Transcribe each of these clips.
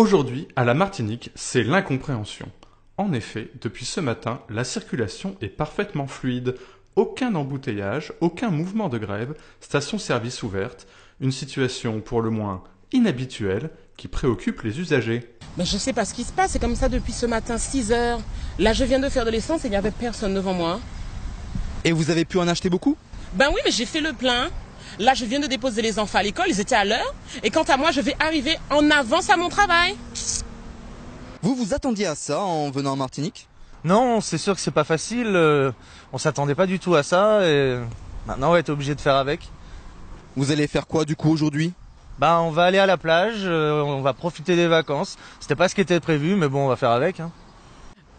Aujourd'hui, à la Martinique, c'est l'incompréhension. En effet, depuis ce matin, la circulation est parfaitement fluide. Aucun embouteillage, aucun mouvement de grève, station-service ouverte, une situation pour le moins inhabituelle qui préoccupe les usagers. Mais je sais pas ce qui se passe, c'est comme ça depuis ce matin, 6 heures. Là, je viens de faire de l'essence et il n'y avait personne devant moi. Et vous avez pu en acheter beaucoup? Ben oui, mais j'ai fait le plein. Là, je viens de déposer les enfants à l'école, ils étaient à l'heure. Et quant à moi, je vais arriver en avance à mon travail. Vous vous attendiez à ça en venant en Martinique? Non, c'est sûr que c'est pas facile. On s'attendait pas du tout à ça et maintenant on va être obligé de faire avec. Vous allez faire quoi du coup aujourd'hui? On va aller à la plage, on va profiter des vacances. C'était pas ce qui était prévu, mais bon, on va faire avec.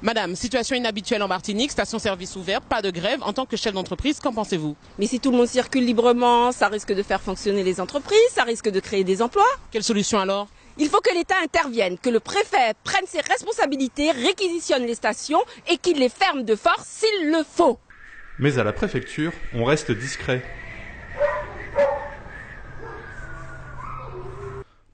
Madame, situation inhabituelle en Martinique, station-service ouverte, pas de grève. En tant que chef d'entreprise, qu'en pensez-vous? Mais si tout le monde circule librement, ça risque de faire fonctionner les entreprises, ça risque de créer des emplois. Quelle solution alors? Il faut que l'État intervienne, que le préfet prenne ses responsabilités, réquisitionne les stations et qu'il les ferme de force s'il le faut. Mais à la préfecture, on reste discret.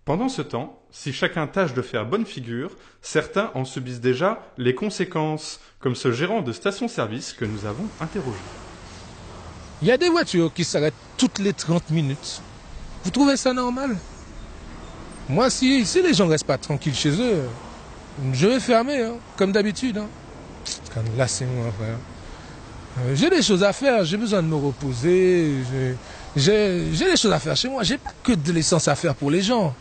Pendant ce temps, si chacun tâche de faire bonne figure, certains en subissent déjà les conséquences, comme ce gérant de station-service que nous avons interrogé. Il y a des voitures qui s'arrêtent toutes les 30 minutes. Vous trouvez ça normal? Moi, si les gens restent pas tranquilles chez eux, je vais fermer, comme d'habitude. Là, c'est moi, frère. J'ai des choses à faire, j'ai besoin de me reposer. J'ai des choses à faire chez moi. J'ai pas que de l'essence à faire pour les gens.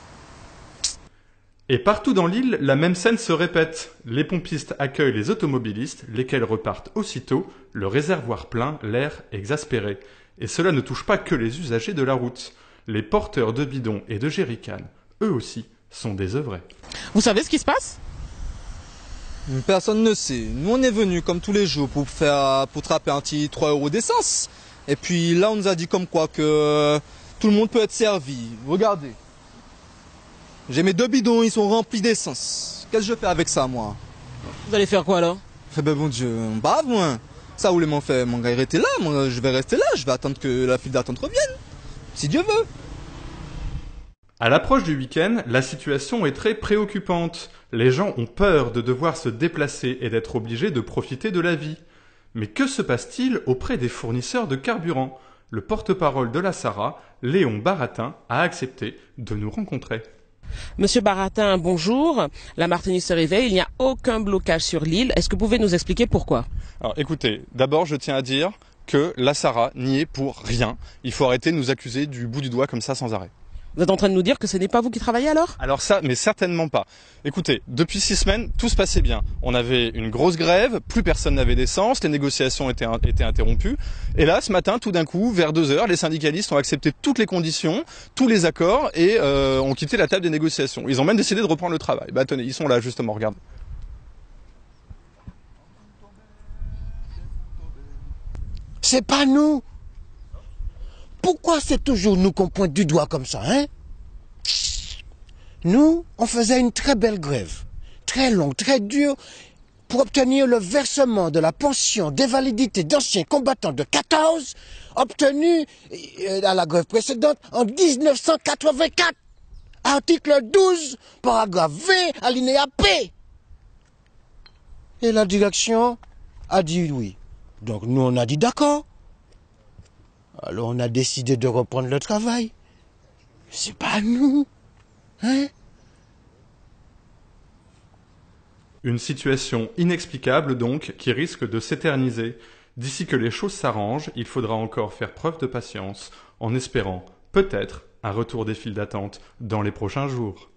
Et partout dans l'île, la même scène se répète. Les pompistes accueillent les automobilistes, lesquels repartent aussitôt, le réservoir plein, l'air exaspéré. Et cela ne touche pas que les usagers de la route. Les porteurs de bidons et de jerrycans, eux aussi, sont désœuvrés. Vous savez ce qui se passe? Personne ne sait. Nous on est venus comme tous les jours pour trapper un petit 3 € d'essence. Et puis là on nous a dit comme quoi que tout le monde peut être servi. Regardez. J'ai mes 2 bidons, ils sont remplis d'essence. Qu'est-ce que je fais avec ça, moi? Vous allez faire quoi alors? Eh ben bon Dieu, bah moi. Ça, vous voulez m'en faire? Mon gars, rester là, moi je vais rester là, je vais attendre que la file d'attente revienne. Si Dieu veut. À l'approche du week-end, la situation est très préoccupante. Les gens ont peur de devoir se déplacer et d'être obligés de profiter de la vie. Mais que se passe-t-il auprès des fournisseurs de carburant? Le porte-parole de la SARA, Léon Baratin, a accepté de nous rencontrer. Monsieur Baratin, bonjour. La Martinique se réveille, il n'y a aucun blocage sur l'île. Est-ce que vous pouvez nous expliquer pourquoi? Alors écoutez, d'abord je tiens à dire que la SARA n'y est pour rien. Il faut arrêter de nous accuser du bout du doigt comme ça sans arrêt. Vous êtes en train de nous dire que ce n'est pas vous qui travaillez alors? Alors ça, mais certainement pas. Écoutez, depuis 6 semaines, tout se passait bien. On avait une grosse grève, plus personne n'avait d'essence, les négociations étaient interrompues. Et là, ce matin, tout d'un coup, vers 2 heures, les syndicalistes ont accepté toutes les conditions, tous les accords et ont quitté la table des négociations. Ils ont même décidé de reprendre le travail. Bah tenez, ils sont là justement, regardez. C'est pas nous. Pourquoi c'est toujours nous qu'on pointe du doigt comme ça, hein? Nous, on faisait une très belle grève, très longue, très dure, pour obtenir le versement de la pension d'invalidité d'anciens combattants de 14, obtenu à la grève précédente en 1984. Article 12, paragraphe V, alinéa P. Et la direction a dit oui. Donc nous, on a dit d'accord. Alors on a décidé de reprendre le travail. C'est pas nous, hein? Une situation inexplicable donc qui risque de s'éterniser. D'ici que les choses s'arrangent, il faudra encore faire preuve de patience en espérant peut-être un retour des files d'attente dans les prochains jours.